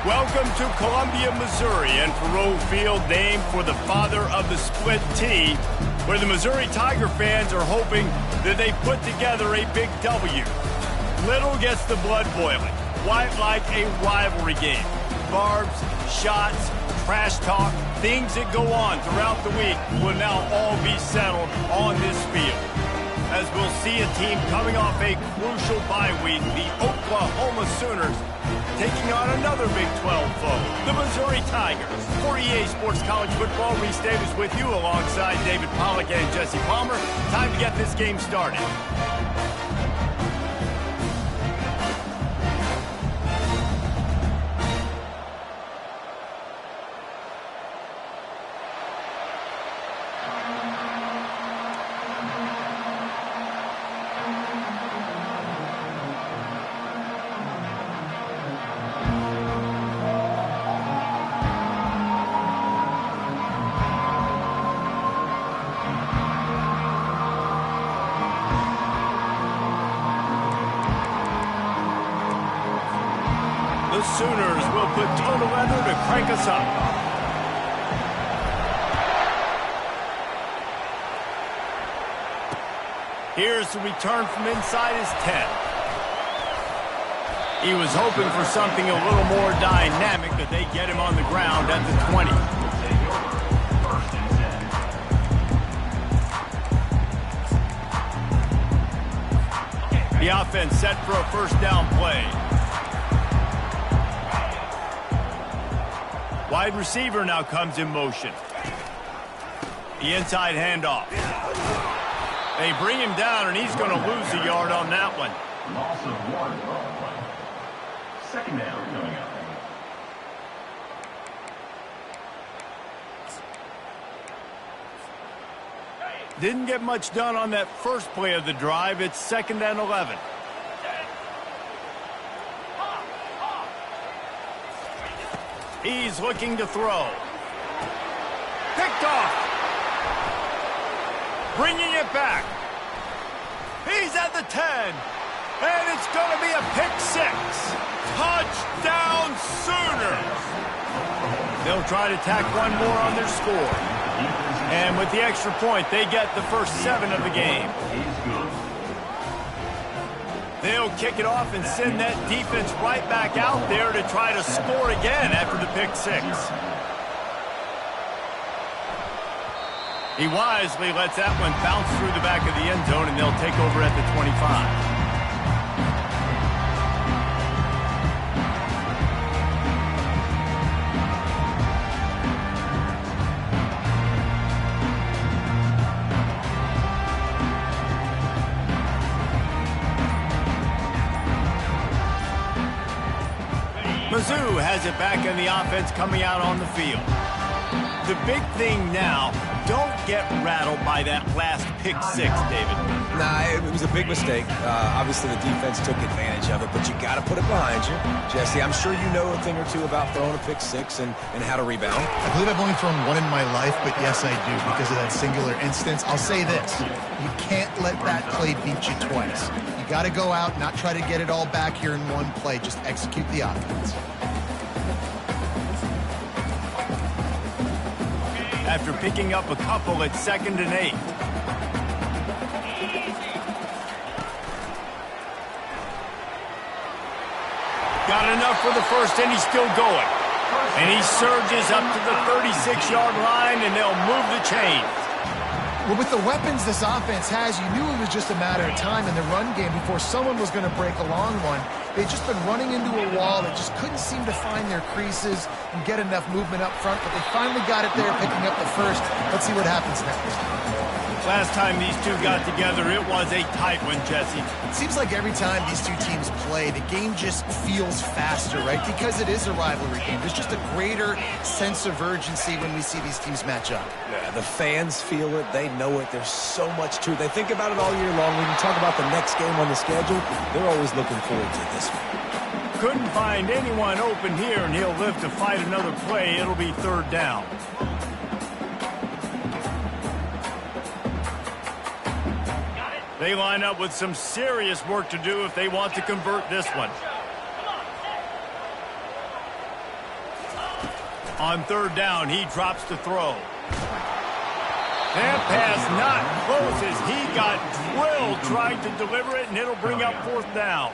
Welcome to Columbia, Missouri, and Faurot Field, named for the father of the split T, where the Missouri Tiger fans are hoping that they put together a big W. Little gets the blood boiling, quite like a rivalry game. Barbs, shots, trash talk, things that go on throughout the week will now all be settled on this field. As we'll see a team coming off a crucial bye week, the Oklahoma Sooners taking on another Big 12 foe, the Missouri Tigers. For EA Sports College Football, Reese Davis with you alongside David Pollack and Jesse Palmer. Time to get this game started. The Sooners will put total weather to crank us up. Here's the return from inside his 10. He was hoping for something a little more dynamic, but they get him on the ground at the 20. The offense set for a first down play. Wide receiver now comes in motion. The inside handoff. They bring him down, and he's going to lose a yard on that one. Loss of 1 on play. Second down coming up. Didn't get much done on that first play of the drive. It's 2nd and 11. He's looking to throw. Picked off. Bringing it back. He's at the 10. And it's going to be a pick 6. Touchdown Sooners. They'll try to tack one more on their score. And with the extra point, they get the first 7 of the game. They'll kick it off and send that defense right back out there to try to score again after the pick 6. He wisely lets that one bounce through the back of the end zone, and they'll take over at the 25. Mizzou has it back in the offense coming out on the field. The big thing now, don't get rattled by that last pick 6, David. Nah, it was a big mistake. Obviously, the defense took advantage of it, but you got to put it behind you. Jesse, I'm sure you know a thing or two about throwing a pick 6 and how to rebound. I believe I've only thrown one in my life, but yes, I do because of that singular instance. I'll say this. You can't let that play beat you twice. You got to go out, not try to get it all back here in one play. Just execute the offense. After picking up a couple at 2nd and 8. Got enough for the first, and he's still going. And he surges up to the 36-yard line, and they'll move the chains. Well, with the weapons this offense has, you knew it was just a matter of time in the run game before someone was going to break a long one. They've just been running into a wall. They just couldn't seem to find their creases and get enough movement up front, but they finally got it there, picking up the first. Let's see what happens next. Last time these two got together, it was a tight one, Jesse. It seems like every time these two teams play, the game just feels faster, right? Because it is a rivalry game. There's just a greater sense of urgency when we see these teams match up. Yeah, the fans feel it. They know it. There's so much to it. They think about it all year long. When you talk about the next game on the schedule, they're always looking forward to this one. Couldn't find anyone open here, and he'll live to fight another play. It'll be 3rd down. They line up with some serious work to do if they want to convert this one. On third down, he drops to throw. That pass not close as he got drilled trying to deliver it, and it'll bring up fourth down.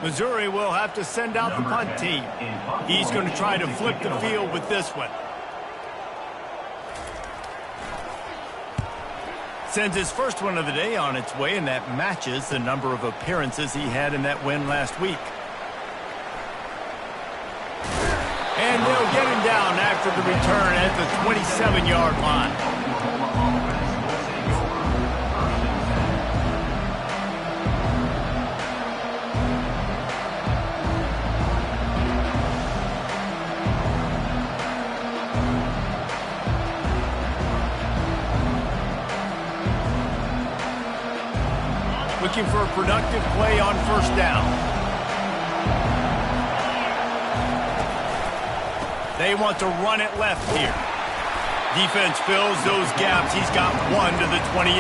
Missouri will have to send out the punt team. He's going to try to flip the field with this one. Sends his first one of the day on its way, and that matches the number of appearances he had in that win last week. And they'll get him down after the return at the 27-yard line. Looking for a productive play on first down. They want to run it left here. Defense fills those gaps. He's got one to the 28.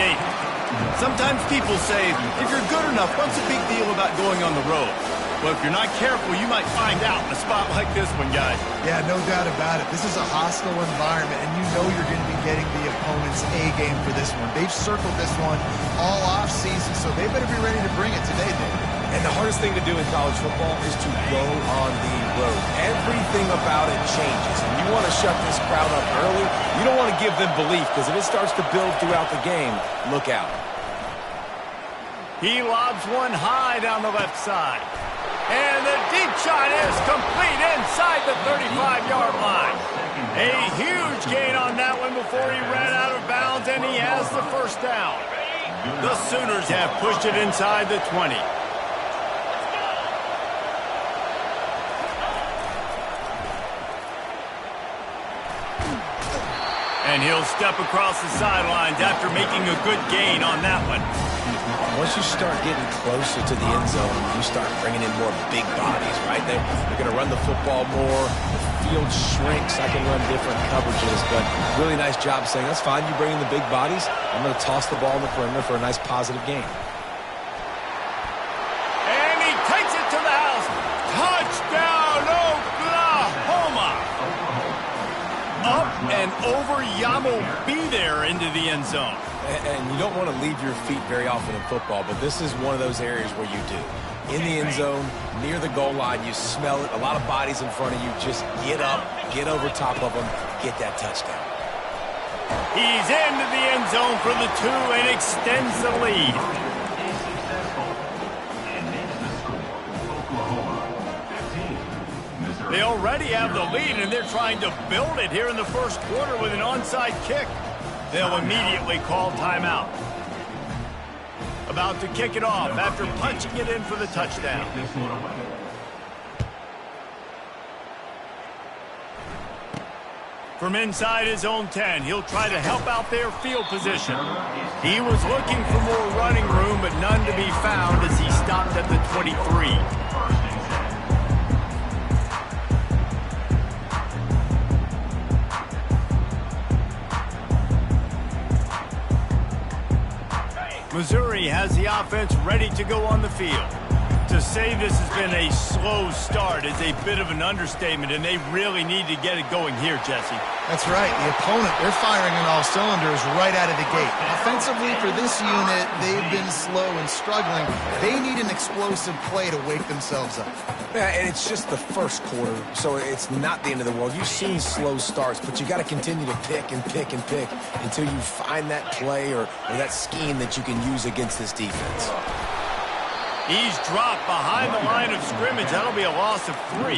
Sometimes people say, if you're good enough, what's the big deal about going on the road? Well, if you're not careful, you might find out in a spot like this one, guys. Yeah, no doubt about it. This is a hostile environment, and you know you're going to be getting the opponent's A-game for this one. They've circled this one all off-season, so they better be ready to bring it today, David. And the hardest thing to do in college football is to go on the road. Everything about it changes, and you want to shut this crowd up early. You don't want to give them belief, because if it starts to build throughout the game, look out. He lobs one high down the left side. And the deep shot is complete inside the 35-yard line. A huge gain on that one before he ran out of bounds, and he has the first down. The Sooners have pushed it inside the 20. And he'll step across the sidelines after making a good gain on that one. Once you start getting closer to the end zone, you start bringing in more big bodies, right? They're going to run the football more. The field shrinks. I can run different coverages, but really nice job saying, that's fine. You bring in the big bodies. I'm going to toss the ball in the perimeter for a nice positive gain. And he takes it to the house. Touchdown, Oklahoma! Up and over Yamo be there into the end zone. And you don't want to leave your feet very often in football, but this is one of those areas where you do. In the end zone, near the goal line, you smell it. A lot of bodies in front of you. Just get up, get over top of them, get that touchdown. He's into the end zone for the 2 and extends the lead. They already have the lead, and they're trying to build it here in the first quarter with an onside kick. They'll immediately call timeout. About to kick it off after punching it in for the touchdown. From inside his own 10, he'll try to help out their field position. He was looking for more running room, but none to be found as he stopped at the 23. Missouri has the offense ready to go on the field. To say this has been a slow start is a bit of an understatement, and they really need to get it going here, Jesse. That's right. The opponent, they're firing on all cylinders right out of the gate. Offensively, for this unit, they've been slow and struggling. They need an explosive play to wake themselves up. Yeah, and it's just the first quarter, so it's not the end of the world. You've seen slow starts, but you got to continue to pick and pick and pick until you find that play or that scheme that you can use against this defense. He's dropped behind the line of scrimmage. That'll be a loss of 3.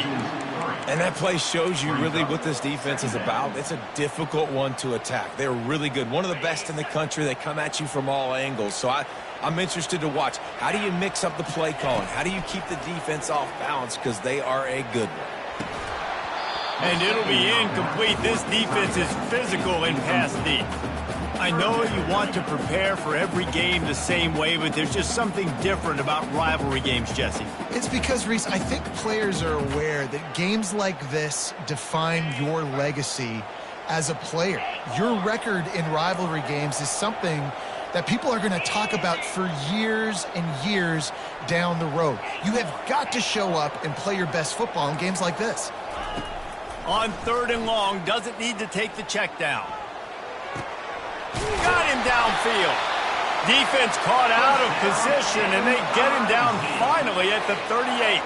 And that play shows you really what this defense is about. It's a difficult one to attack. They're really good. One of the best in the country. They come at you from all angles. So I'm interested to watch. How do you mix up the play calling? How do you keep the defense off balance? Because they are a good one. And it'll be incomplete. This defense is physical in pass deep. I know you want to prepare for every game the same way, but there's just something different about rivalry games, Jesse. It's because, Reese, I think players are aware that games like this define your legacy as a player. Your record in rivalry games is something that people are going to talk about for years and years down the road. You have got to show up and play your best football in games like this. On 3rd and long, doesn't need to take the check down. Got him downfield. Defense caught out of position, and they get him down finally at the 38.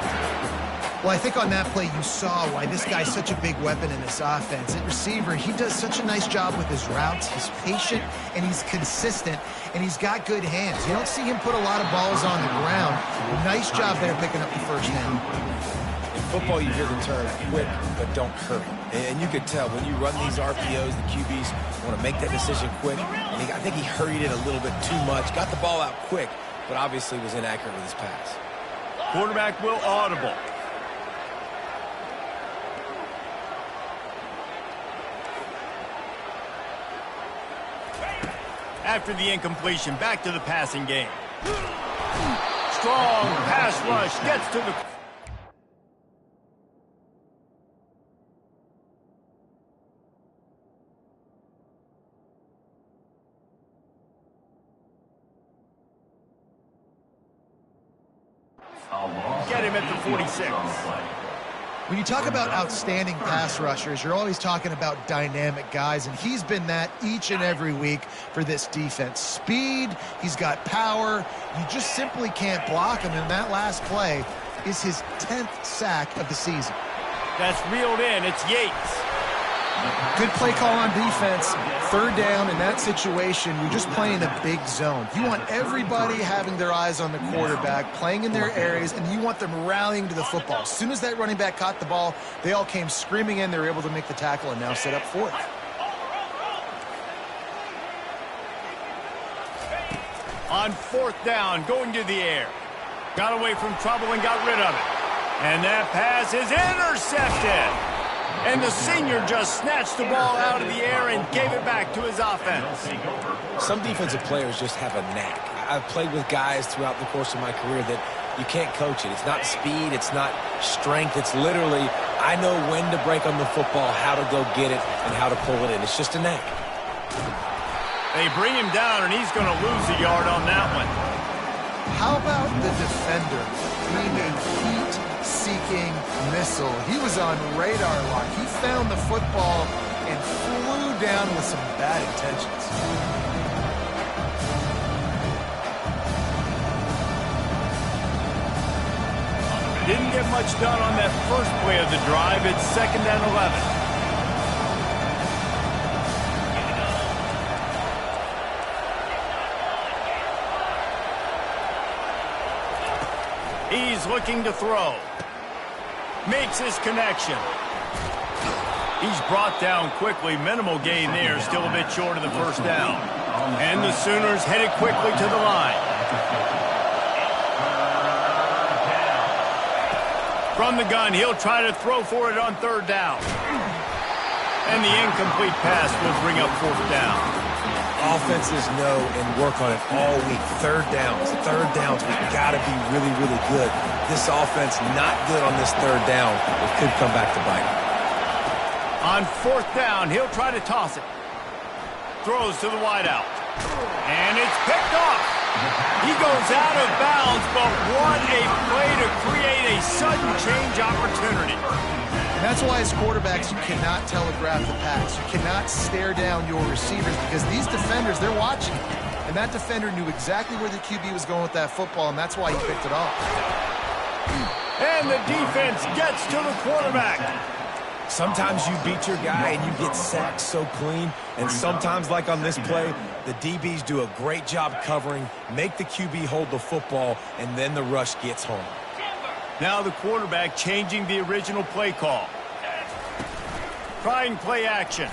Well, I think on that play you saw why this guy's such a big weapon in this offense. At receiver, he does such a nice job with his routes. He's patient, and he's consistent, and he's got good hands. You don't see him put a lot of balls on the ground. Nice job there picking up the first down. In football, you hear the term quick, but don't hurry. And you could tell when you run these RPOs, the QBs want to make that decision quick. And I think he hurried it a little bit too much. Got the ball out quick, but obviously was inaccurate with his pass. Quarterback will audible. After the incompletion, back to the passing game. Strong pass rush gets to the... Get him at the 46. When you talk about outstanding pass rushers, you're always talking about dynamic guys, and he's been that each and every week for this defense. Speed, he's got power. You just simply can't block him, and that last play is his 10th sack of the season. That's reeled in. It's Yates. Good play call on defense. 3rd down in that situation, you're just playing a big zone. You want everybody having their eyes on the quarterback, playing in their areas, and you want them rallying to the football. As soon as that running back caught the ball, they all came screaming in. They were able to make the tackle and now set up 4th. On 4th down, going to the air. Got away from trouble and got rid of it. And that pass is intercepted. And the senior just snatched the ball out of the air and gave it back to his offense. Some defensive players just have a knack. I've played with guys throughout the course of my career that you can't coach it. It's not speed, it's not strength. It's literally, I know when to break on the football, how to go get it, and how to pull it in. It's just a knack. They bring him down, and he's going to lose a yard on that one. How about the defender being a heat-seeking missile? He was on radar lock. He found the football and flew down with some bad intentions. Didn't get much done on that first play of the drive. It's 2nd and 11. He's looking to throw. Makes his connection. He's brought down quickly. Minimal gain there. Still a bit short of the first down. And the Sooners headed quickly to the line. From the gun, he'll try to throw for it on 3rd down. And the incomplete pass will bring up 4th down. Offenses know and work on it all week. 3rd downs. We've got to be really, really good. This offense not good on this 3rd down. It could come back to bite. On 4th down, he'll try to toss it. Throws to the wideout. And it's picked off. He goes out of bounds, but what a play to create a sudden change opportunity. And that's why as quarterbacks, you cannot telegraph the pass. You cannot stare down your receivers because these defenders, they're watching. And that defender knew exactly where the QB was going with that football, and that's why he picked it off. And the defense gets to the quarterback. Sometimes you beat your guy and you get sacked so clean. And sometimes, like on this play, the DBs do a great job covering, make the QB hold the football, and then the rush gets home. Now the quarterback changing the original play call. Trying play action.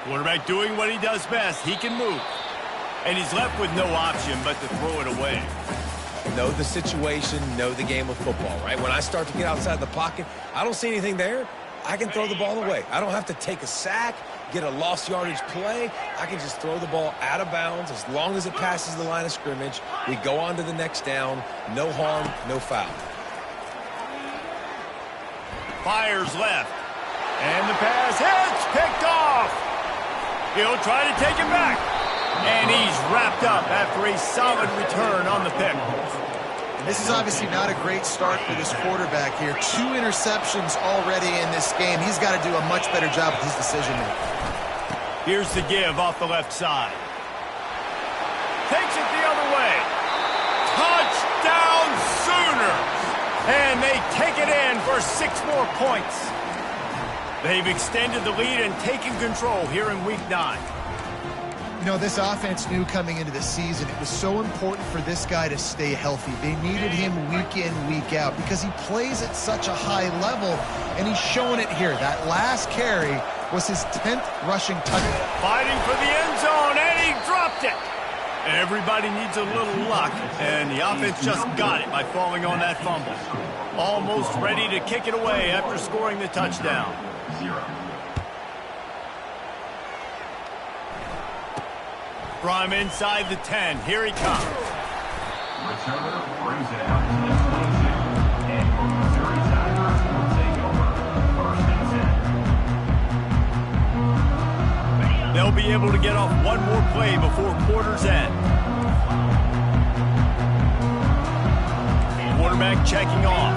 Quarterback doing what he does best. He can move. And he's left with no option but to throw it away. Know the situation, know the game of football, right? When I start to get outside the pocket, I don't see anything there. I can throw the ball away. I don't have to take a sack, get a lost yardage play. I can just throw the ball out of bounds as long as it passes the line of scrimmage. We go on to the next down. No harm, no foul. Fires left. And the pass hits, picked off. He'll try to take it back. And he's wrapped up after a solid return on the pick. And this is obviously not a great start for this quarterback here. 2 interceptions already in this game. He's got to do a much better job with his decision-making. Here's the give off the left side. Takes it the other way. Touchdown Sooners! And they take it in for 6 more points. They've extended the lead and taken control here in Week 9. You know, this offense knew coming into the season it was so important for this guy to stay healthy. They needed him week in, week out because he plays at such a high level, and he's showing it here. That last carry was his 10th rushing touchdown. Fighting for the end zone, and he dropped it. Everybody needs a little luck, and the offense just got it by falling on that fumble. Almost ready to kick it away after scoring the touchdown. 0. From inside the 10, here he comes. Returner brings it out to the 22. And your Missouri Tigers will take over 1st and 10. They'll be able to get off one more play before quarter's end. Quarterback checking off.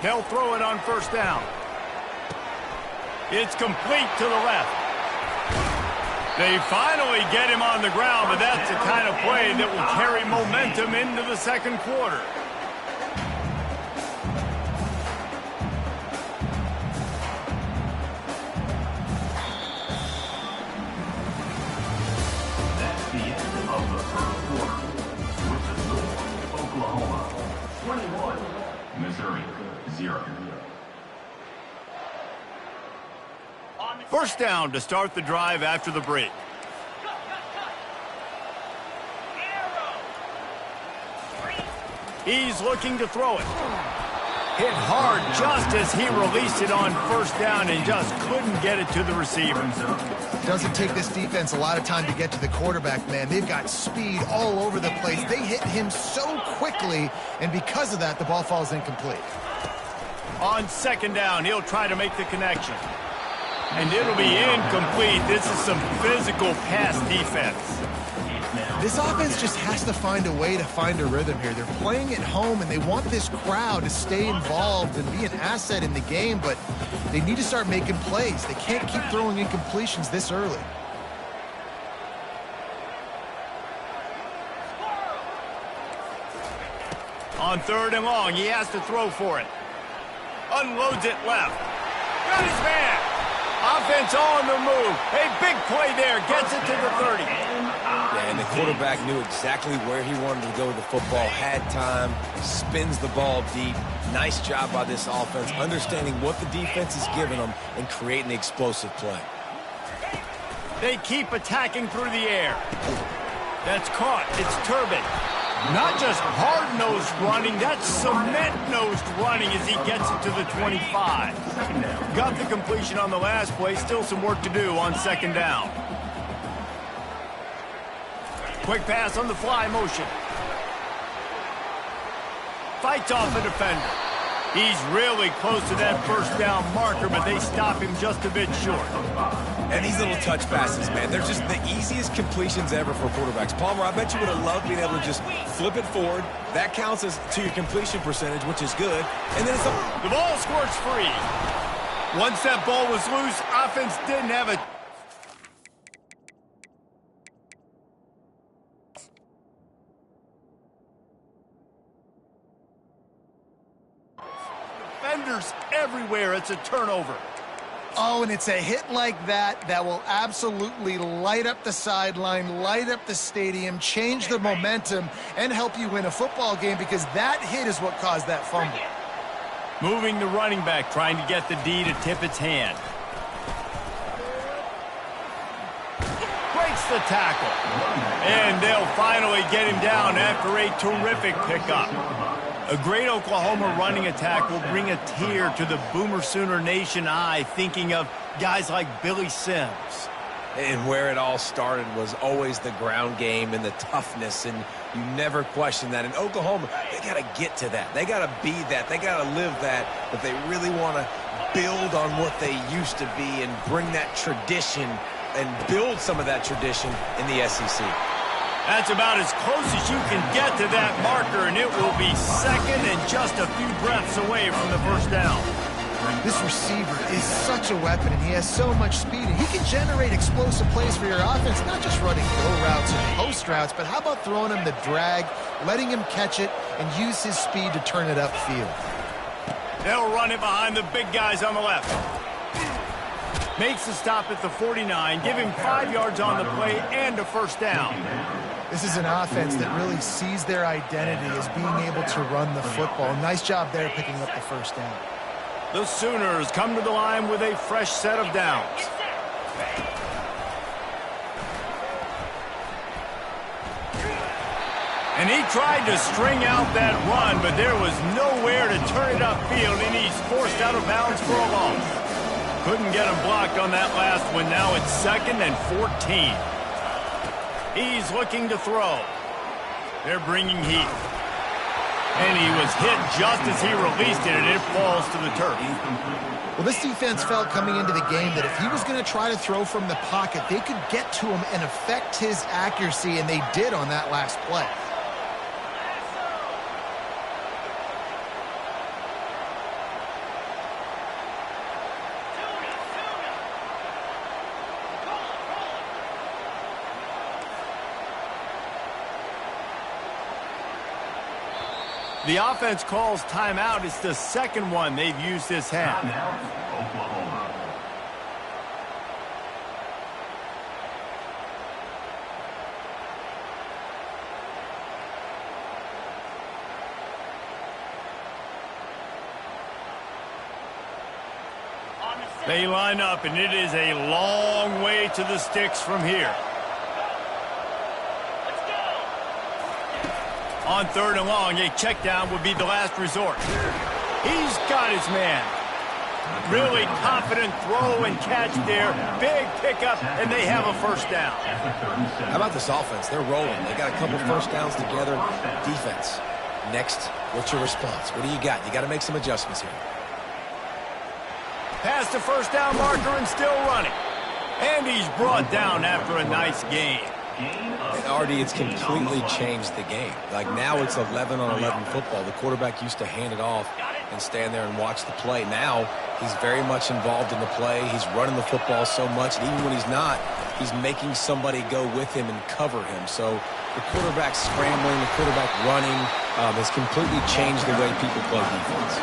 They'll throw it on 1st down. It's complete to the left. They finally get him on the ground, but that's the kind of play that will carry momentum into the 2nd quarter. That's the end of the 1st quarter. With the score, Oklahoma 21, Missouri 0. 1st down to start the drive after the break. He's looking to throw it. Hit hard just as he released it on 1st down and just couldn't get it to the receiver. Doesn't take this defense a lot of time to get to the quarterback, man. They've got speed all over the place. They hit him so quickly, and because of that, the ball falls incomplete. On 2nd down, he'll try to make the connection. And it'll be incomplete. This is some physical pass defense. This offense just has to find a way to find a rhythm here. They're playing at home, and they want this crowd to stay involved and be an asset in the game, but they need to start making plays. They can't keep throwing incompletions this early. On 3rd and long, he has to throw for it. Unloads it left. Got his man. Offense on the move. A big play there. Gets it to the 30. Yeah, and the quarterback knew exactly where he wanted to go with the football. Had time. Spins the ball deep. Nice job by this offense, understanding what the defense is giving them and creating the explosive play. They keep attacking through the air. That's caught. It's Turbin. Not just hard-nosed running, that's cement-nosed running as he gets it to the 25. Got the completion on the last play, still some work to do on 2nd down. Quick pass on the fly motion. Fights off the defender. He's really close to that 1st down marker, but they stop him just a bit short. And these little touch passes, man, they're just the easiest completions ever for quarterbacks. Palmer, I bet you would have loved being able to just flip it forward. That counts as to your completion percentage, which is good. And then it's the ball squirts free. Once that ball was loose, offense didn't have a defenders everywhere. It's a turnover. Oh, and it's a hit like that that will absolutely light up the sideline, light up the stadium, change the momentum, and help you win a football game because that hit is what caused that fumble. Moving the running back, trying to get the D to tip its hand. Breaks the tackle. And they'll finally get him down after a terrific pickup. A great Oklahoma running attack will bring a tear to the Boomer Sooner Nation eye, thinking of guys like Billy Sims. And where it all started was always the ground game and the toughness, and you never question that. In Oklahoma, they got to get to that. They got to be that. They got to live that, but they really want to build on what they used to be and bring that tradition and build some of that tradition in the SEC. That's about as close as you can get to that marker, and it will be second and just a few breaths away from the first down. This receiver is such a weapon, and he has so much speed, and he can generate explosive plays for your offense, not just running go routes and post routes, but how about throwing him the drag, letting him catch it, and use his speed to turn it upfield. They'll run it behind the big guys on the left. Makes the stop at the 49, give him 5 yards on the play and a first down. This is an offense that really sees their identity as being able to run the football. Nice job there picking up the first down. The Sooners come to the line with a fresh set of downs. And he tried to string out that run, but there was nowhere to turn it upfield, and he's forced out of bounds for a loss. Couldn't get him blocked on that last one. Now it's 2nd and 14. He's looking to throw. They're bringing heat. And he was hit just as he released it, and it falls to the turf. Well, this defense felt coming into the game that if he was going to try to throw from the pocket, they could get to him and affect his accuracy, and they did on that last play. The offense calls timeout. It's the second one they've used this half. Oklahoma. They line up, and it is a long way to the sticks from here. On 3rd and long, a check down would be the last resort. He's got his man. Really confident throw and catch there. Big pickup, and they have a first down. How about this offense? They're rolling. They got a couple first downs together. Defense. Next, what's your response? What do you got? You got to make some adjustments here. Past the first down marker and still running. And he's brought down after a nice gain. And Artie, it's completely changed the game. Like now it's 11 on 11 football. The quarterback used to hand it off and stand there and watch the play. Now he's very much involved in the play. He's running the football so much, and even when he's not, he's making somebody go with him and cover him. So the quarterback scrambling, the quarterback running has completely changed the way people play defense.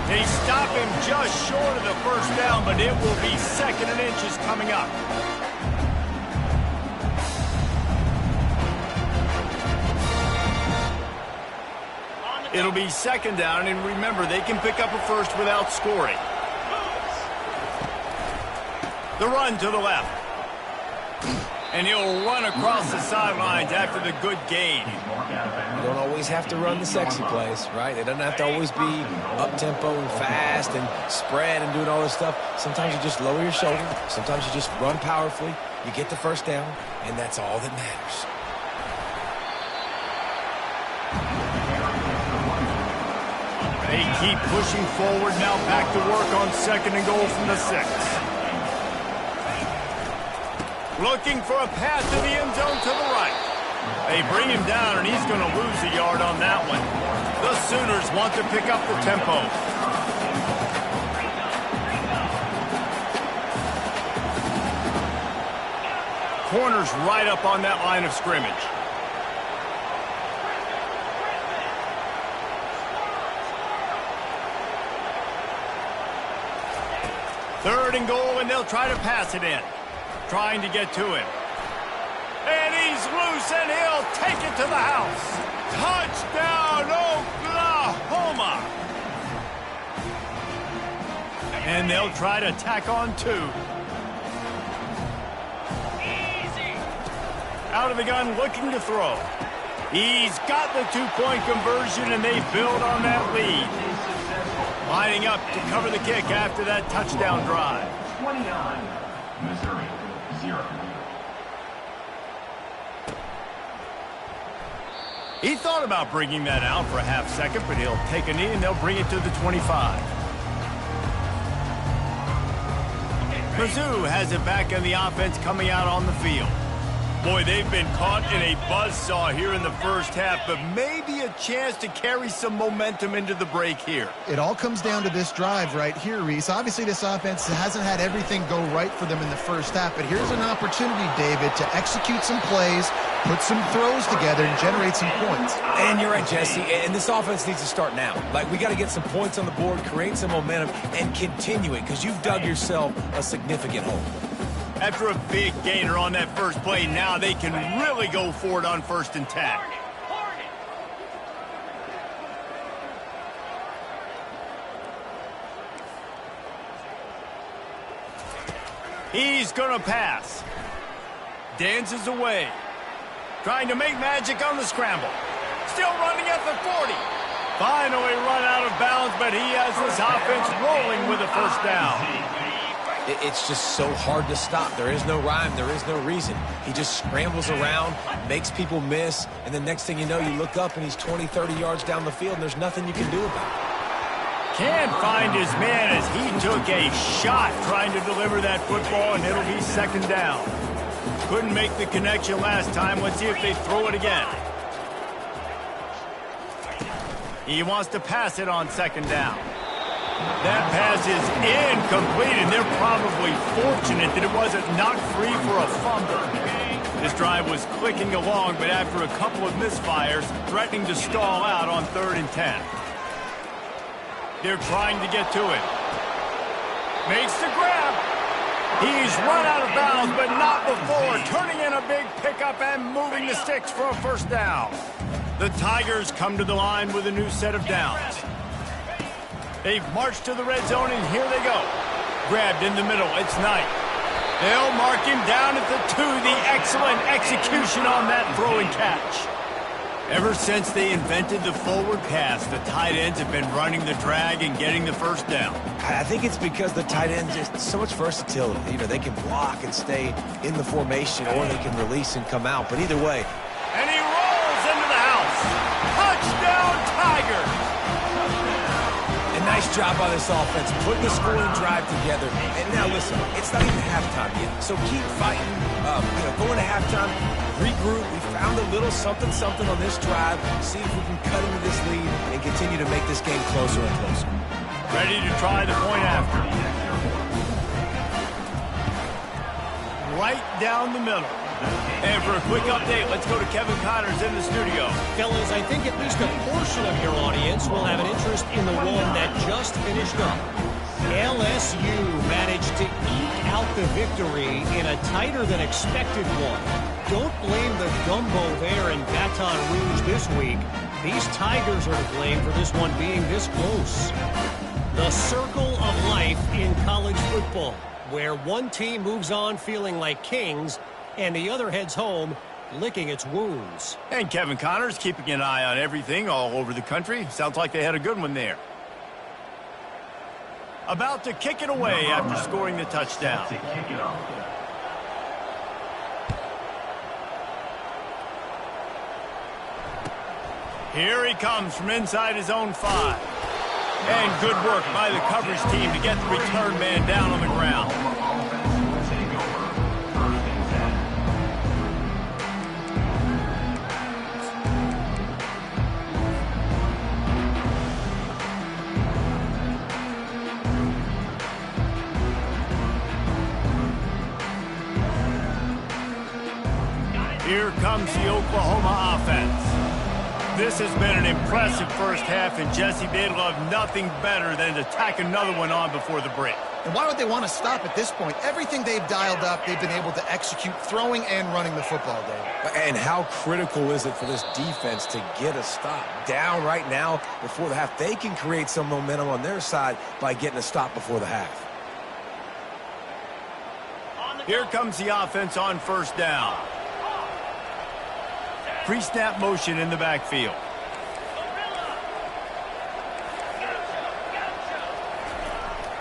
They stop him just short of the first down, but it will be 2nd and inches coming up. It'll be 2nd down, and remember, they can pick up a first without scoring. The run to the left. And he'll run across the sidelines after the good gain. You don't always have to run the sexy plays, right? It doesn't have to always be up-tempo and fast and spread and doing all this stuff. Sometimes you just lower your shoulder. Sometimes you just run powerfully. You get the first down, and that's all that matters. They keep pushing forward, now back to work on 2nd and goal from the 6. Looking for a pass to the end zone to the right. They bring him down, and he's going to lose a yard on that one. The Sooners want to pick up the tempo. Corners right up on that line of scrimmage. Third and goal, and they'll try to pass it in. Trying to get to him. And he's loose, and he'll take it to the house. Touchdown, Oklahoma! And they'll try to tack on 2. Out of the gun, looking to throw. He's got the 2-point conversion, and they build on that lead. Lining up to cover the kick after that touchdown drive. 29, Missouri, 0. He thought about bringing that out for a half second, but he'll take a knee and they'll bring it to the 25. Mizzou has it back in the offense coming out on the field. Boy, they've been caught in a buzzsaw here in the first half, but maybe a chance to carry some momentum into the break here. It all comes down to this drive right here, Reese. Obviously, this offense hasn't had everything go right for them in the first half, but here's an opportunity, David, to execute some plays, put some throws together, and generate some points. And you're right, Jesse, and this offense needs to start now. Like, we got to get some points on the board, create some momentum, and continue it, because you've dug yourself a significant hole. After a big gainer on that first play, now they can really go for it on 1st and 10. He's going to pass. Dances away. Trying to make magic on the scramble. Still running at the 40. Finally run out of bounds, but he has this offense rolling with a first down. It's just so hard to stop. There is no rhyme. There is no reason. He just scrambles around, makes people miss, and the next thing you know, you look up and he's 20, 30 yards down the field, and there's nothing you can do about it. Can't find his man as he took a shot trying to deliver that football, and it'll be 2nd down. Couldn't make the connection last time. Let's see if they throw it again. He wants to pass it on 2nd down. That pass is incomplete, and they're probably fortunate that it wasn't knocked free for a fumble. This drive was clicking along, but after a couple of misfires, threatening to stall out on 3rd and 10. They're trying to get to it. Makes the grab. He's run out of bounds, but not before. Turning in a big pickup and moving the sticks for a 1st down. The Tigers come to the line with a new set of downs. They've marched to the red zone, and here they go. Grabbed in the middle. It's Knight. They'll mark him down at the 2. The excellent execution on that throw and catch. Ever since they invented the forward pass, the tight ends have been running the drag and getting the 1st down. I think it's because the tight ends, there's so much versatility. You know, they can block and stay in the formation, or they can release and come out. But either way. And he rolls into the house. Touchdown, Tigers. Nice job by this offense, putting the scoring drive together. And now, listen, it's not even halftime yet, so keep fighting. Going to halftime, regroup. We found a little something on this drive. See if we can cut into this lead and continue to make this game closer and closer. Ready to try the point after. Right down the middle. And for a quick update, let's go to Kevin Connors in the studio. Fellas, I think at least a portion of your audience will have an interest in the one that just finished up. LSU managed to eke out the victory in a tighter-than-expected one. Don't blame the gumbo there in Baton Rouge this week. These Tigers are to blame for this one being this close. The circle of life in college football, where one team moves on feeling like kings and the other heads home licking its wounds. And Kevin Connors keeping an eye on everything all over the country. Sounds like they had a good one there. About to kick it away after scoring the touchdown. Here he comes from inside his own 5. And good work by the coverage team to get the return man down on the ground. Here comes the Oklahoma offense. This has been an impressive first half, and Jesse, they'd love nothing better than to tack another one on before the break. And why would they want to stop at this point? Everything they've dialed up, they've been able to execute throwing and running the football, Dave. And how critical is it for this defense to get a stop? Down right now before the half. They can create some momentum on their side by getting a stop before the half. Here comes the offense on 1st down. Pre-snap motion in the backfield.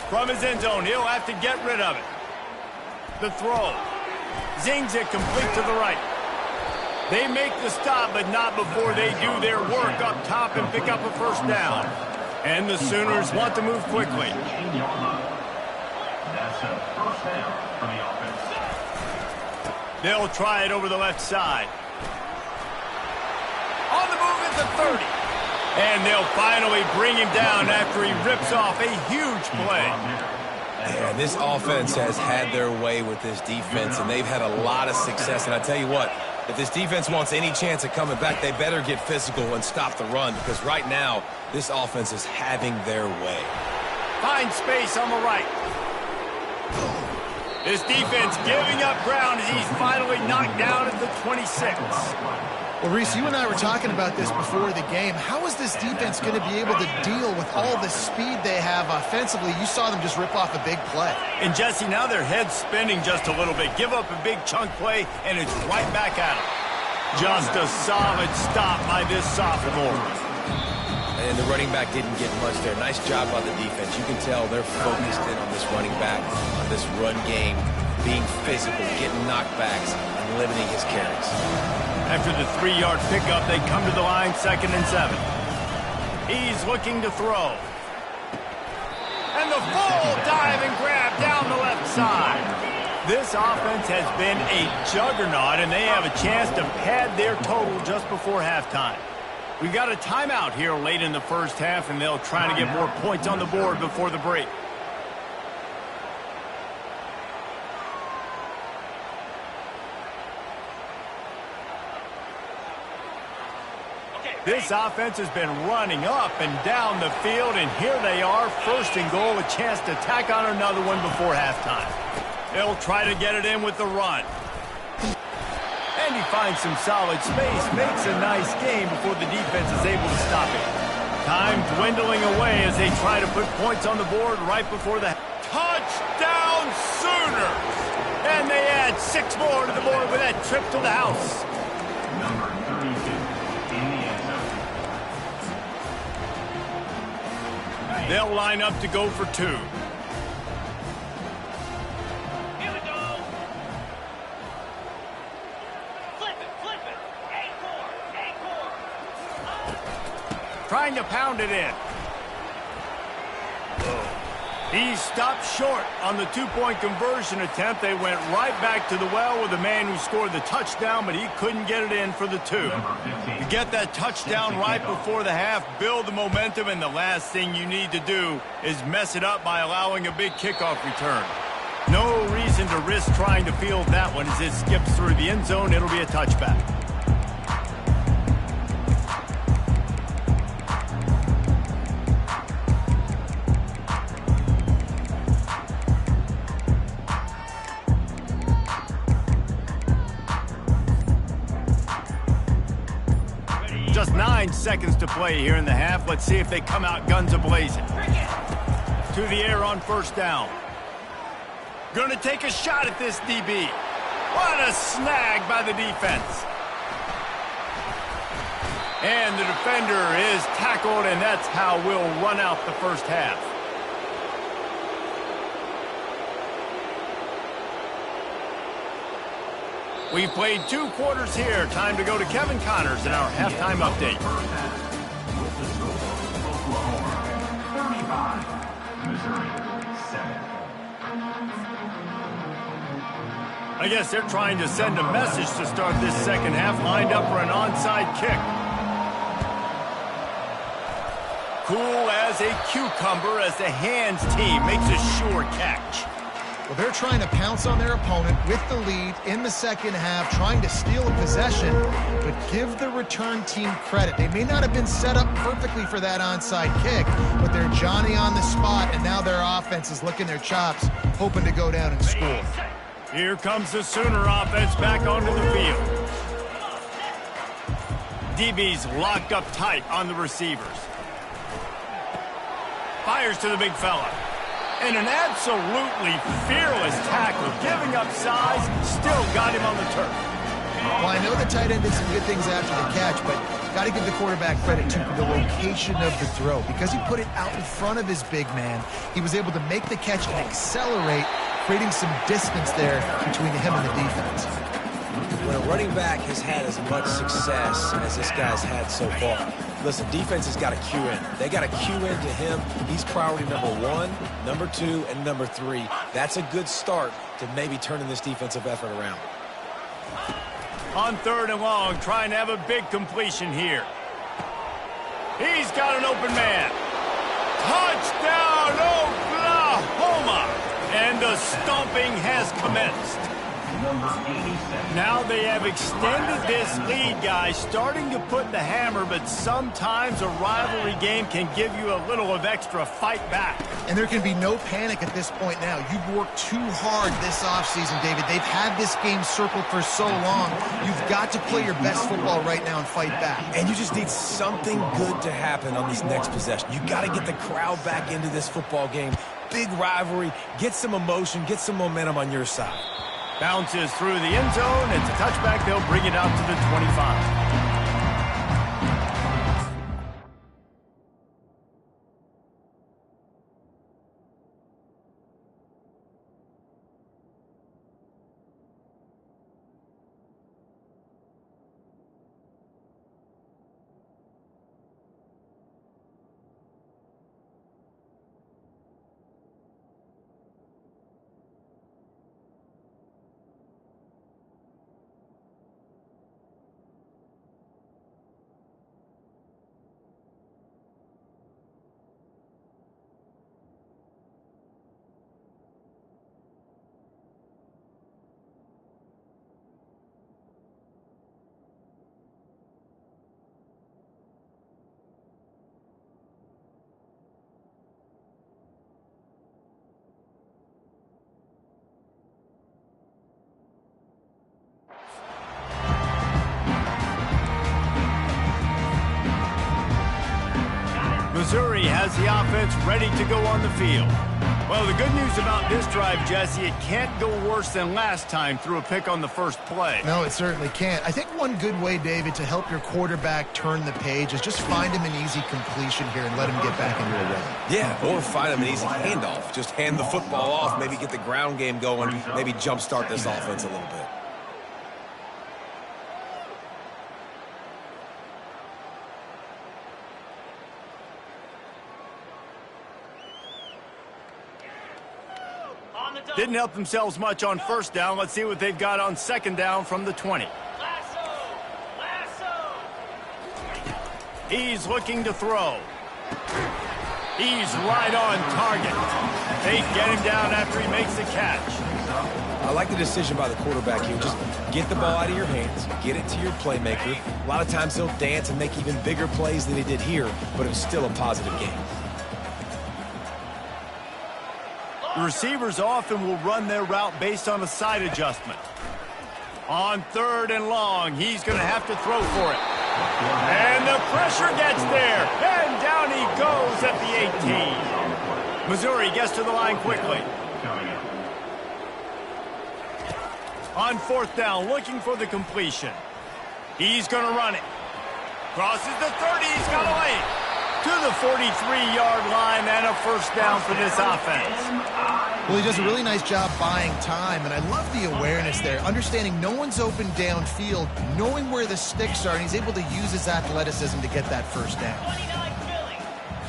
From his end zone, he'll have to get rid of it. The throw. Zings it complete to the right. They make the stop, but not before they do their work up top and pick up a 1st down. And the Sooners want to move quickly. That's a 1st down for the offense. They'll try it over the left side. On the move at the 30. And they'll finally bring him down after he rips off a huge play. Yeah, this offense has had their way with this defense, and they've had a lot of success. And I tell you what, if this defense wants any chance of coming back, they better get physical and stop the run, because right now, this offense is having their way. Find space on the right. This defense giving up ground as he's finally knocked down at the 26. Well, Reese, you and I were talking about this before the game. How is this defense going to be able to deal with all the speed they have offensively? You saw them just rip off a big play. And, Jesse, now their head's spinning just a little bit. Give up a big chunk play, and it's right back at them. Just a solid stop by this sophomore. And the running back didn't get much there. Nice job by the defense. You can tell they're focused in on this running back, on this run game, being physical, getting knockbacks, and limiting his carries. After the 3-yard pickup, they come to the line 2nd and 7. He's looking to throw. And the full dive and grab down the left side. This offense has been a juggernaut, and they have a chance to pad their total just before halftime. We've got a timeout here late in the first half, and they'll try to get more points on the board before the break. This offense has been running up and down the field, and here they are, 1st and goal, a chance to tack on another one before halftime. They'll try to get it in with the run. And he finds some solid space, makes a nice game before the defense is able to stop it. Time dwindling away as they try to put points on the board right before the touchdown Sooners! And they add 6 more to the board with that trip to the house. Number 32 in the end zone. They'll line up to go for 2. Trying to pound it in. He stopped short on the 2-point conversion attempt. They went right back to the well with the man who scored the touchdown, but he couldn't get it in for the 2. To get that touchdown right before the half, build the momentum, and the last thing you need to do is mess it up by allowing a big kickoff return. No reason to risk trying to field that one as it skips through the end zone. It'll be a touchback. Just 9 seconds to play here in the half. Let's see if they come out guns a-blazing. To the air on 1st down. Gonna take a shot at this DB. What a snag by the defense. And the defender is tackled, and that's how we'll run out the first half. We've played 2 quarters here. Time to go to Kevin Connors in our halftime update. First half, with the score, Oklahoma 35, Missouri 7. I guess they're trying to send a message to start this second half, lined up for an onside kick. Cool as a cucumber as the hands team makes a sure catch. Well, they're trying to pounce on their opponent with the lead in the second half, trying to steal a possession, but give the return team credit. They may not have been set up perfectly for that onside kick, but they're Johnny on the spot, and now their offense is licking their chops, hoping to go down and score. Here comes the Sooner offense back onto the field. DB's locked up tight on the receivers. Fires to the big fella. And an absolutely fearless tackle, giving up size, still got him on the turf. Well, I know the tight end did some good things after the catch, but got to give the quarterback credit, too, for the location of the throw. Because he put it out in front of his big man, he was able to make the catch and accelerate, creating some distance there between him and the defense. When a running back has had as much success as this guy's had so far, listen, defense has got to cue in. They got to cue into him. He's priority number 1, number 2, and number 3. That's a good start to maybe turning this defensive effort around. On 3rd and long, trying to have a big completion here. He's got an open man. Touchdown, Oklahoma! And the stomping has commenced. Now they have extended this lead, guys, starting to put the hammer, but sometimes a rivalry game can give you a little of extra fight back. And there can be no panic at this point now. You've worked too hard this offseason, David. They've had this game circled for so long. You've got to play your best football right now and fight back. And you just need something good to happen on this next possession. You got to get the crowd back into this football game. Big rivalry. Get some emotion. Get some momentum on your side. Bounces through the end zone. It's a touchback. They'll bring it out to the 25. Missouri has the offense ready to go on the field. Well, the good news about this drive, Jesse, it can't go worse than last time through a pick on the first play. No, it certainly can't. I think one good way, David, to help your quarterback turn the page is just find him an easy completion here and let him get back into a rhythm. Yeah, or find him an easy handoff. Just hand the football off, maybe get the ground game going, maybe jumpstart this offense a little bit. Didn't help themselves much on first down. Let's see what they've got on second down from the 20. He's looking to throw. He's right on target. They get him down after he makes the catch. I like the decision by the quarterback here. Just get the ball out of your hands, get it to your playmaker. A lot of times he'll dance and make even bigger plays than he did here, but it was still a positive game. The receivers often will run their route based on a side adjustment. On 3rd and long, he's going to have to throw for it. And the pressure gets there. And down he goes at the 18. Missouri gets to the line quickly. On 4th down, looking for the completion. He's going to run it. Crosses the 30. He's got a lane. To the 43-yard line and a first down for this offense. Well, he does a really nice job buying time, and I love the awareness there, understanding no one's open downfield, knowing where the sticks are, and he's able to use his athleticism to get that first down.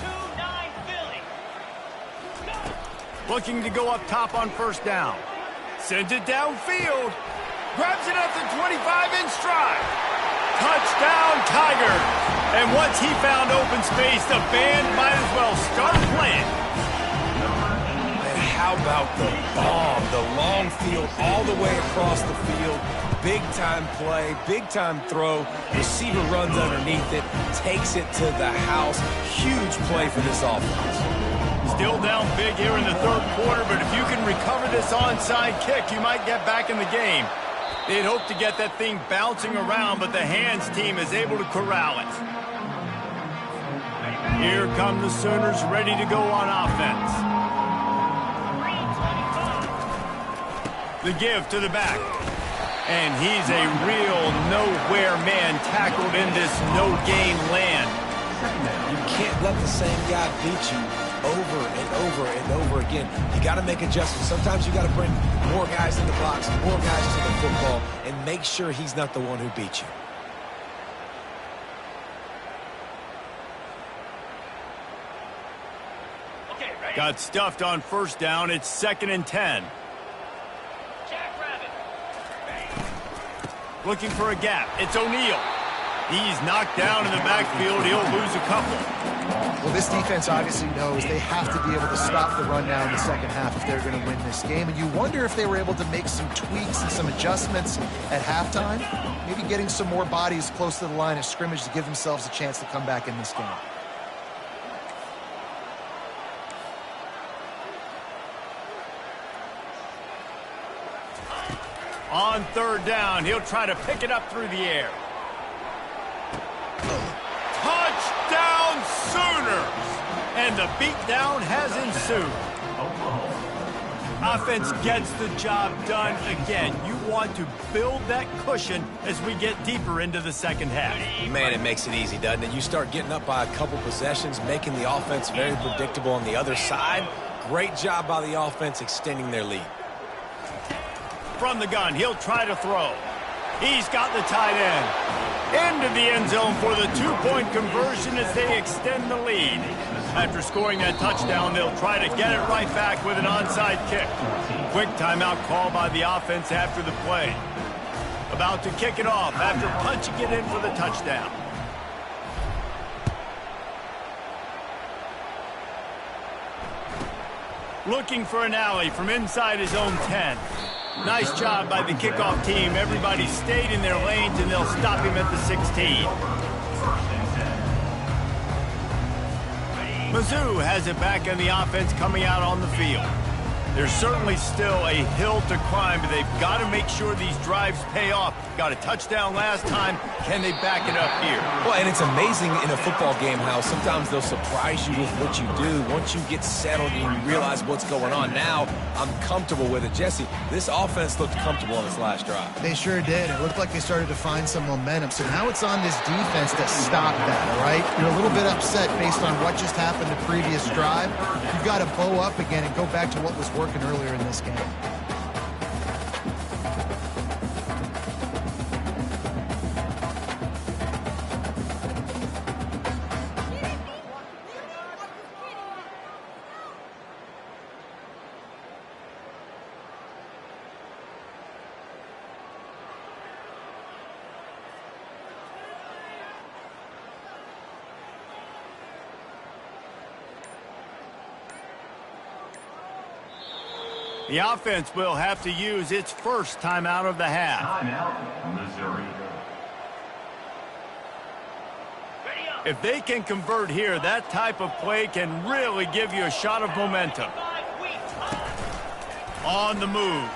29 Philly. Looking to go up top on first down. Sends it downfield. Grabs it at the 25 in stride. Touchdown, Tigers. And once he found open space, the band might as well start playing. And how about the bomb? The long field all the way across the field. Big-time play, big-time throw. Receiver runs underneath it, takes it to the house. Huge play for this offense. Still down big here in the 3rd quarter, but if you can recover this onside kick, you might get back in the game. They'd hope to get that thing bouncing around, but the hands team is able to corral it. Here come the Sooners ready to go on offense. The give to the back. And he's a real nowhere man tackled in this no-game land. You can't let the same guy beat you over and over and over again. You got to make adjustments. Sometimes you got to bring more guys in the box, more guys to the football, and make sure he's not the one who beat you. Got stuffed on first down. It's 2nd and 10. Looking for a gap. It's O'Neal. He's knocked down in the backfield. He'll lose a couple. Well, this defense obviously knows they have to be able to stop the run now in the second half if they're going to win this game. And you wonder if they were able to make some tweaks and some adjustments at halftime, maybe getting some more bodies close to the line of scrimmage to give themselves a chance to come back in this game. On third down, he'll try to pick it up through the air. Touchdown Sooners! And the beatdown has ensued. Offense gets the job done again. You want to build that cushion as we get deeper into the second half. Man, it makes it easy, doesn't it? You start getting up by a couple possessions, making the offense very predictable on the other side. Great job by the offense extending their lead. From the gun, he'll try to throw. He's got the tight end. Into the end zone for the two-point conversion as they extend the lead. After scoring that touchdown, they'll try to get it right back with an onside kick. Quick timeout call by the offense after the play. About to kick it off after punching it in for the touchdown. Looking for an alley from inside his own 10. Nice job by the kickoff team. Everybody stayed in their lanes, and they'll stop him at the 16. Mizzou has it back on the offense coming out on the field. There's certainly still a hill to climb, but they've got to make sure these drives pay off. Got a touchdown last time. Can they back it up here? Well, and it's amazing in a football game how sometimes they'll surprise you with what you do. Once you get settled and you realize what's going on, now I'm comfortable with it. Jesse, this offense looked comfortable on this last drive. They sure did. It looked like they started to find some momentum. So now it's on this defense to stop that, all right? You're a little bit upset based on what just happened the previous drive. You've got to bow up again and go back to what was working earlier in this game. The offense will have to use its first timeout of the half. Timeout, Missouri. If they can convert here, that type of play can really give you a shot of momentum. On the move.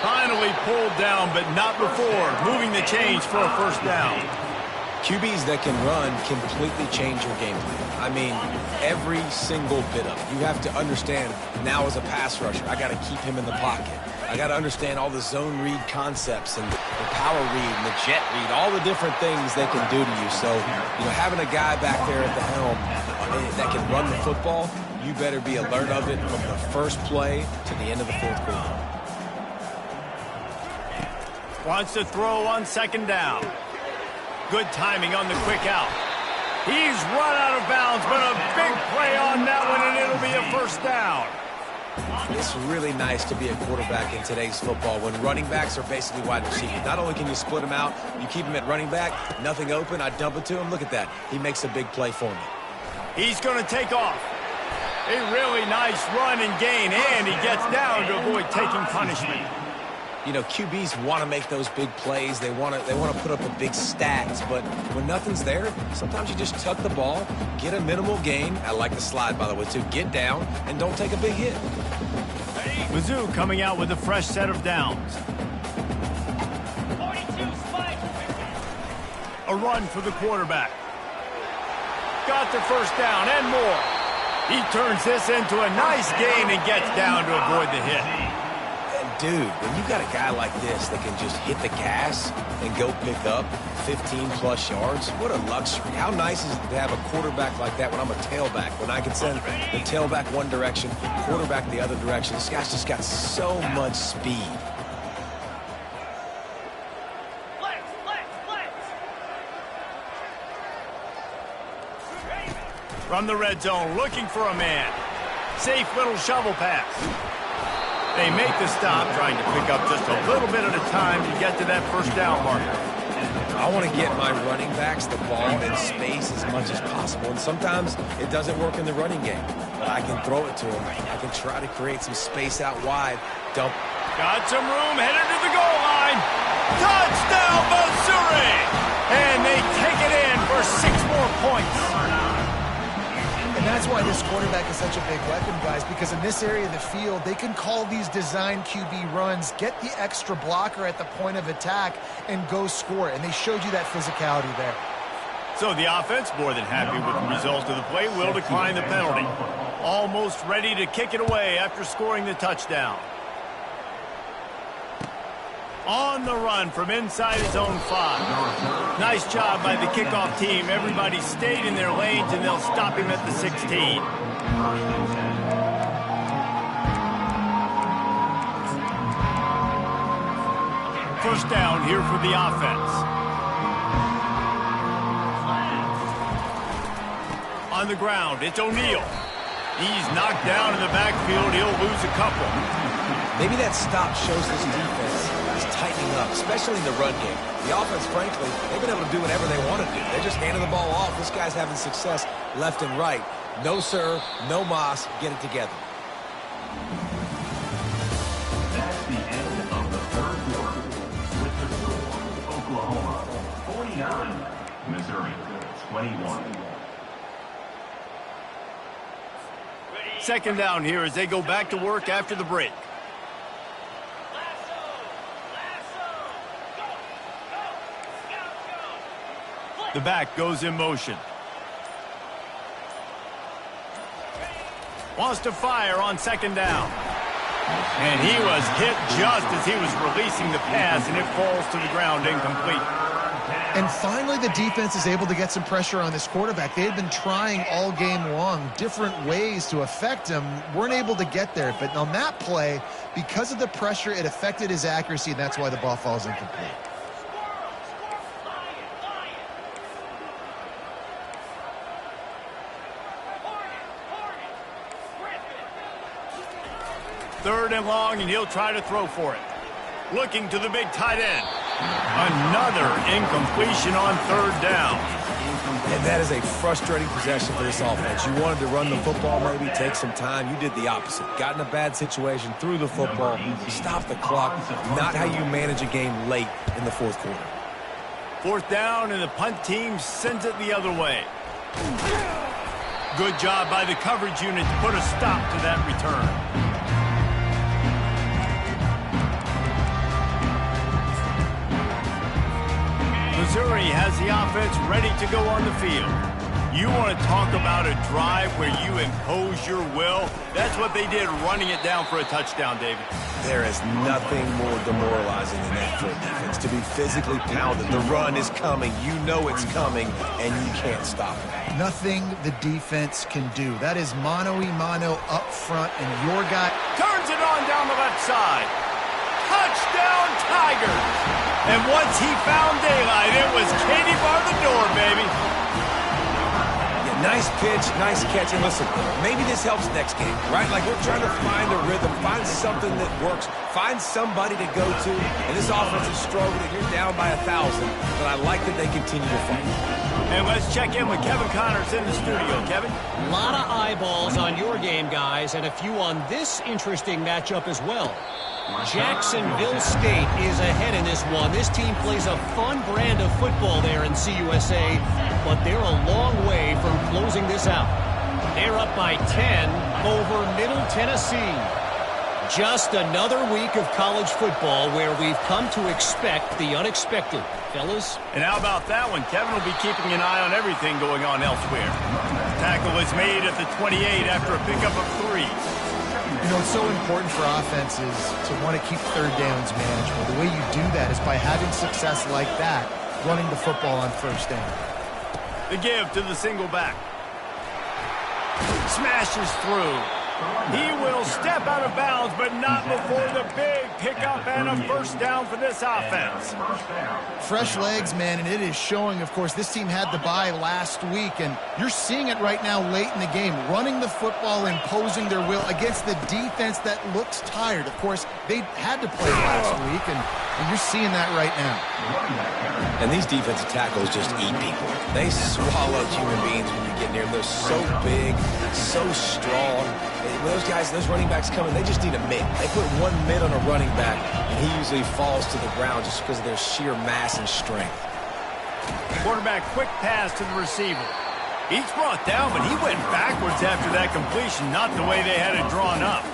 Finally pulled down, but not before. Moving the chains for a first down. QBs that can run completely change your game plan. I mean, every single bit of it. You have to understand, now as a pass rusher, I got to keep him in the pocket. I got to understand all the zone read concepts and the power read and the jet read, all the different things they can do to you. So, you know, having a guy back there at the helm that can run the football, you better be alert of it from the first play to the end of the fourth quarter. Wants to throw on second down. Good timing on the quick out. He's run out of bounds, but a big play on that one, and it'll be a first down. It's really nice to be a quarterback in today's football when running backs are basically wide receivers. Not only can you split them out, you keep them at running back, nothing open, I dump it to him. Look at that. He makes a big play for me. He's going to take off. A really nice run and gain, and he gets down to avoid taking punishment. You know, QBs want to make those big plays. They want to put up the big stats. But when nothing's there, sometimes you just tuck the ball, get a minimal gain. I like the slide, by the way, too. Get down and don't take a big hit. Mizzou coming out with a fresh set of downs. A run for the quarterback. Got the first down and more. He turns this into a nice gain and gets down to avoid the hit. Dude, when you got a guy like this that can just hit the gas and go pick up 15-plus yards, what a luxury. How nice is it to have a quarterback like that when I'm a tailback, when I can send the tailback one direction, quarterback the other direction. This guy's just got so much speed. From the red zone, looking for a man. Safe little shovel pass. They make the stop, trying to pick up just a little bit at a time to get to that first down marker. I want to get my running backs the ball in space as much as possible, and sometimes it doesn't work in the running game, but I can throw it to them. I can try to create some space out wide. Dump. Got some room, headed to the goal line. Touchdown, Missouri! And they take it in for 6 more points. And that's why this quarterback is such a big weapon, guys, because in this area of the field, they can call these design QB runs, get the extra blocker at the point of attack, and go score. And they showed you that physicality there. So the offense, more than happy with the result of the play, will decline the penalty. Almost ready to kick it away after scoring the touchdown. On the run from inside his own 5. Nice job by the kickoff team. Everybody stayed in their lanes, and they'll stop him at the 16. First down here for the offense. On the ground, it's O'Neal. He's knocked down in the backfield. He'll lose a couple. Maybe that stop shows this defense is tightening up, especially in the run game. The offense, frankly, they've been able to do whatever they want to do. They're just handing the ball off. This guy's having success left and right. No, sir. No mas. Get it together. That's the end of the third quarter. With the score, Oklahoma 49, Missouri 21. Second down here as they go back to work after the break. The back goes in motion. Wants to fire on second down. And he was hit just as he was releasing the pass, and it falls to the ground incomplete. And finally, the defense is able to get some pressure on this quarterback. They had been trying all game long different ways to affect him, weren't able to get there. But on that play, because of the pressure, it affected his accuracy, and that's why the ball falls incomplete. Third and long, and he'll try to throw for it. Looking to the big tight end. Another incompletion on third down. And that is a frustrating possession for this offense. You wanted to run the football, maybe take some time. You did the opposite. Got in a bad situation, threw the football, stopped the clock. Not how you manage a game late in the fourth quarter. Fourth down, and the punt team sends it the other way. Good job by the coverage unit to put a stop to that return. Missouri has the offense ready to go on the field. You want to talk about a drive where you impose your will? That's what they did, running it down for a touchdown, David. There is nothing more demoralizing than that for a defense, to be physically pounded. The run is coming. You know it's coming, and you can't stop it. Nothing the defense can do. That is mano-a-mano up front, and your guy turns it on down the left side. Touchdown, Tigers! And once he found daylight, it was Katie bar the door, baby. Yeah, nice pitch, nice catch. And listen, maybe this helps next game, right? Like, we're trying to find a rhythm, find something that works, find somebody to go to. And this offense is struggling. You're down by 1,000, but I like that they continue to fight. And let's check in with Kevin Connors in the studio. Kevin? A lot of eyeballs on your game, guys, and a few on this interesting matchup as well. Jacksonville State is ahead in this one. This team plays a fun brand of football there in CUSA, but they're a long way from closing this out. They're up by 10 over Middle Tennessee. Just another week of college football where we've come to expect the unexpected. Fellas? And how about that one? Kevin will be keeping an eye on everything going on elsewhere. Tackle is made at the 28 after a pickup of 3. You know, it's so important for offenses to want to keep third downs manageable. The way you do that is by having success like that, running the football on first down. The give to the single back. Smashes through. He will step out of bounds, but not before the big pickup and a first down for this offense. Fresh legs, man, and it is showing. Of course, this team had the bye last week, and you're seeing it right now late in the game, running the football, imposing their will against the defense that looks tired. Of course, they had to play last week, and you're seeing that right now. And these defensive tackles just eat people. They swallow human beings when you get near them. They're so big, so strong. When those guys, those running backs come in, they just need a mid. They put one mid on a running back, and he usually falls to the ground just because of their sheer mass and strength. Quarterback quick pass to the receiver. He's brought down, but he went backwards after that completion, not the way they had it drawn up.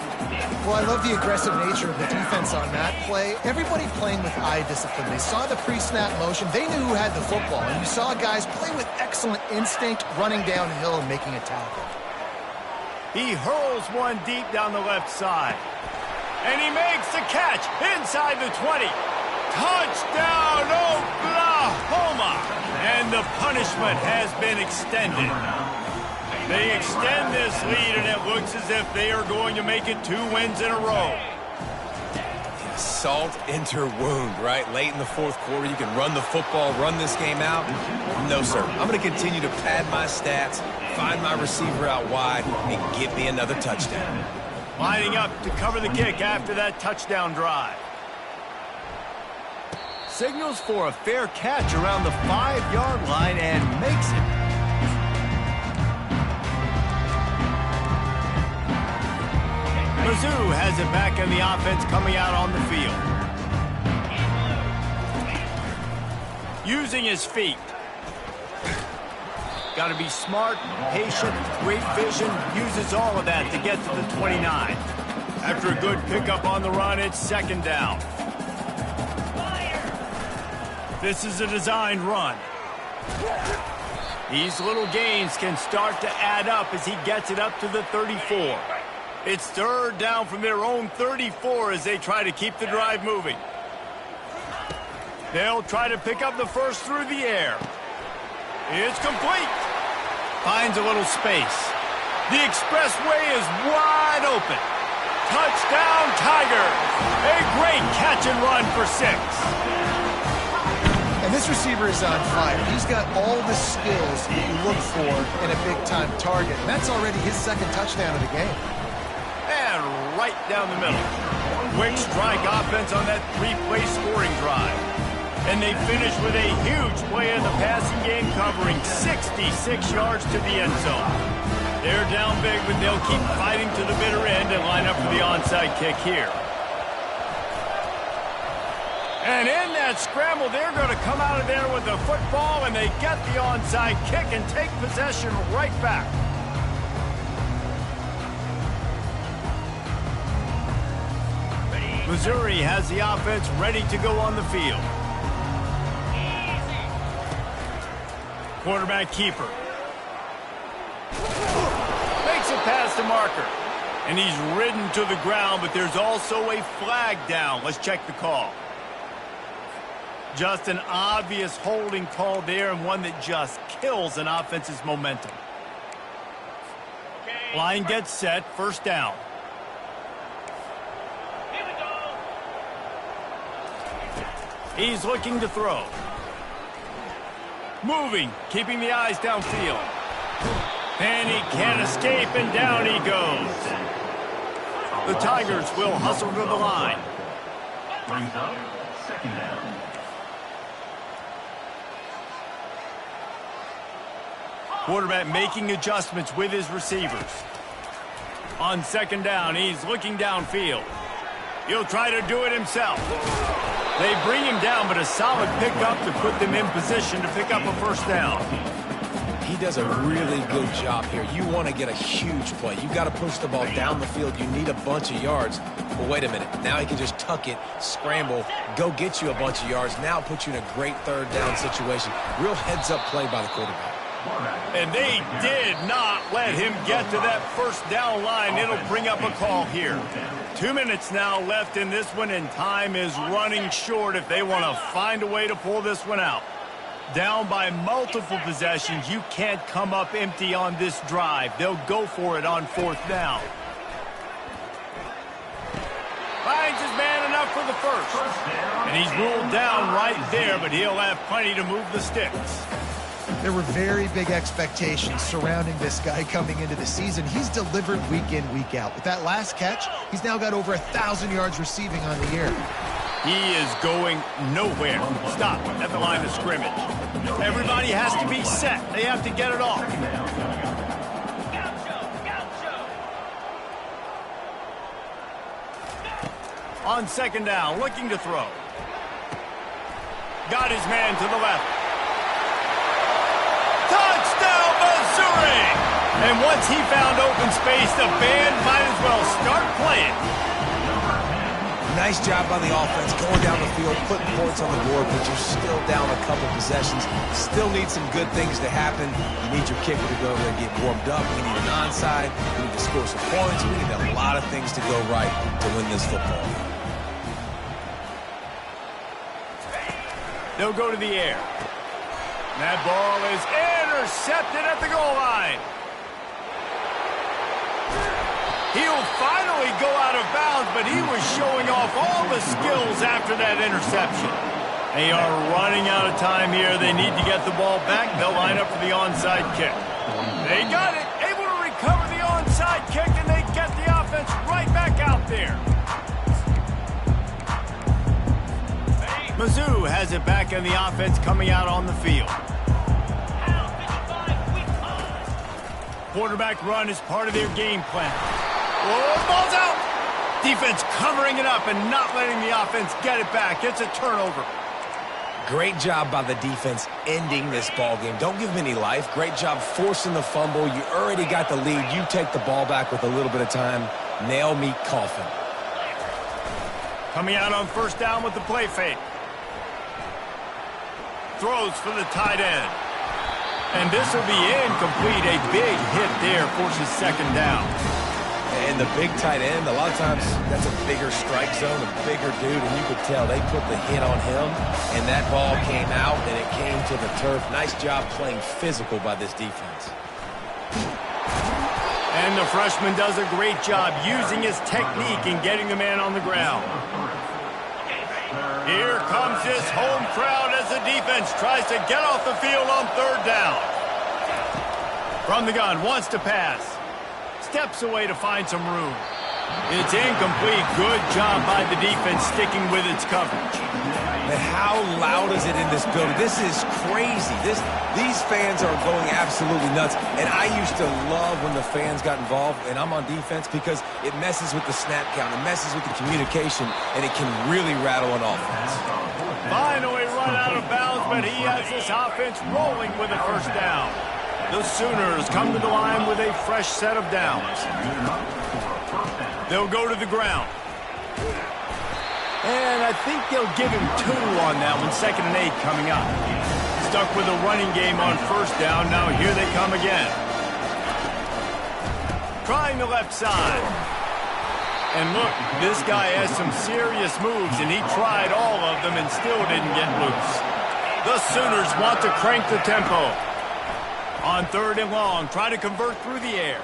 Well, I love the aggressive nature of the defense on that play. Everybody playing with eye discipline. They saw the pre-snap motion. They knew who had the football, and you saw guys play with excellent instinct, running downhill and making a tackle. He hurls one deep down the left side. And he makes the catch inside the 20. Touchdown, Oklahoma! And the punishment has been extended. They extend this lead, and it looks as if they are going to make it 2 wins in a row. Salt into wound, right? Late in the fourth quarter, you can run the football, run this game out. No, sir. I'm going to continue to pad my stats, find my receiver out wide, and give me another touchdown. Lining up to cover the kick after that touchdown drive. Signals for a fair catch around the 5-yard line and makes it. Mizzou has it back in the offense coming out on the field. Using his feet. Got to be smart, patient, great vision, uses all of that to get to the 29. After a good pickup on the run, it's second down. This is a designed run. These little gains can start to add up as he gets it up to the 34. It's third down from their own 34 as they try to keep the drive moving. They'll try to pick up the first through the air. It's complete. Finds a little space. The expressway is wide open. Touchdown, Tigers. A great catch and run for 6. And this receiver is on fire. He's got all the skills that you look for in a big-time target. And that's already his second touchdown of the game. And right down the middle. Quick strike offense on that 3-play scoring drive. And they finish with a huge play in the passing game, covering 66 yards to the end zone. They're down big, but they'll keep fighting to the bitter end and line up for the onside kick here. And in that scramble, they're going to come out of there with the football, and they get the onside kick and take possession right back. Missouri has the offense ready to go on the field. Quarterback keeper. Makes it past the marker. And he's ridden to the ground, but there's also a flag down. Let's check the call. Just an obvious holding call there, and one that just kills an offense's momentum. Line gets set, first down. He's looking to throw. Moving, keeping the eyes downfield. And he can't escape, and down he goes. The Tigers will hustle to the line. Brings up second down. Quarterback making adjustments with his receivers. On second down, he's looking downfield. He'll try to do it himself. They bring him down, but a solid pickup to put them in position to pick up a first down. He does a really good job here. You want to get a huge play. You got to push the ball down the field. You need a bunch of yards. But wait a minute. Now he can just tuck it, scramble, go get you a bunch of yards. Now put you in a great third down situation. Real heads-up play by the quarterback. And they did not let him get to that first down line. It'll bring up a call here. 2 minutes now left in this one, and time is running short if they want to find a way to pull this one out. Down by multiple possessions, you can't come up empty on this drive. They'll go for it on fourth down. for the first. And he's ruled down right there, but he'll have plenty to move the sticks. There were very big expectations surrounding this guy coming into the season. He's delivered week in, week out. With that last catch, he's now got over 1,000 yards receiving on the year. He is going nowhere. Stop at the line of scrimmage. Everybody has to be set. They have to get it off. On second down, looking to throw. Got his man to the left. Touchdown, Missouri! And once he found open space, the band might as well start playing. Nice job by the offense, going down the field, putting points on the board, but you're still down a couple possessions. Still need some good things to happen. You need your kicker to go over there and get warmed up. We need an onside. We need to score some points. We need a lot of things to go right to win this football game. They'll go to the air. That ball is intercepted at the goal line. He'll finally go out of bounds, but he was showing off all the skills after that interception. They are running out of time here. They need to get the ball back. They'll line up for the onside kick. They got it, able to recover the onside kick, and they get the offense right back out there. Mizzou has it back in the offense coming out on the field. Quarterback run is part of their game plan. Oh, ball's out! Defense covering it up and not letting the offense get it back. It's a turnover. Great job by the defense ending this ball game. Don't give them any life. Great job forcing the fumble. You already got the lead. You take the ball back with a little bit of time. Nail meet coffin. Coming out on first down with the play fake. Throws for the tight end. And this will be incomplete. A big hit there forces second down. And the big tight end, a lot of times that's a bigger strike zone, a bigger dude, and you could tell they put the hit on him, and that ball came out, and it came to the turf. Nice job playing physical by this defense. And the freshman does a great job using his technique and getting the man on the ground. Here comes his home crowd as the defense tries to get off the field on third down. From the gun, wants to pass. Steps away to find some room. It's incomplete. Good job by the defense sticking with its coverage. And how loud is it in this building? This is crazy. These fans are going absolutely nuts. And I used to love when the fans got involved, and I'm on defense, because it messes with the snap count. It messes with the communication, and it can really rattle an offense. Finally run out of bounds, but he has this offense rolling with a first down. The Sooners come to the line with a fresh set of downs. They'll go to the ground. And I think they'll give him 2 on that one. 2nd and 8 coming up. Stuck with a running game on first down. Now here they come again. Trying the left side. And look, this guy has some serious moves, and he tried all of them and still didn't get loose. The Sooners want to crank the tempo. On 3rd and long, try to convert through the air.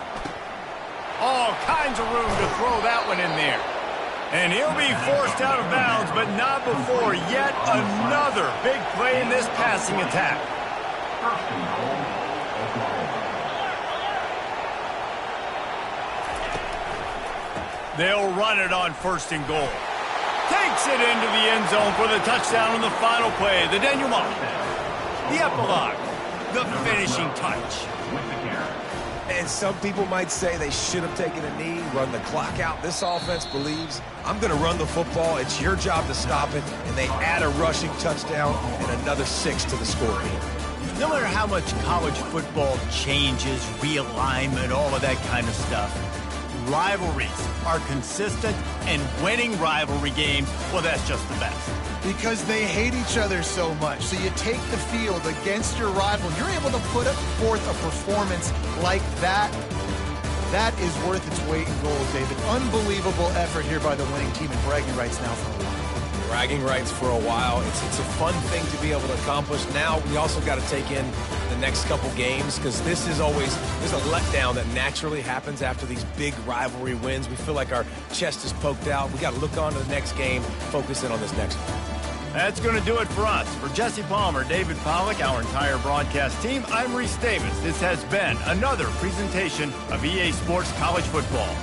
All kinds of room to throw that one in there. And he'll be forced out of bounds, but not before yet another big play in this passing attack. They'll run it on 1st and goal. Takes it into the end zone for the touchdown on the final play. The denouement. The epilogue. The finishing touch. And some people might say they should have taken a knee, run the clock out. This offense believes, I'm going to run the football. It's your job to stop it. And they add a rushing touchdown and another 6 to the scoreboard. No matter how much college football changes, realignment, all of that kind of stuff, rivalries are consistent, and winning rivalry games, well, that's just the best. Because they hate each other so much. So you take the field against your rival. You're able to put forth a performance like that. That is worth its weight in gold, David. Unbelievable effort here by the winning team, and bragging rights now for a while. Bragging rights for a while. It's a fun thing to be able to accomplish. Now we also got to take in the next couple games, because there's a letdown that naturally happens after these big rivalry wins. We feel like our chest is poked out. We got to look on to the next game, focus in on this next one. That's going to do it for us. For Jesse Palmer, David Pollack, our entire broadcast team, I'm Reese Davis. This has been another presentation of EA Sports College Football.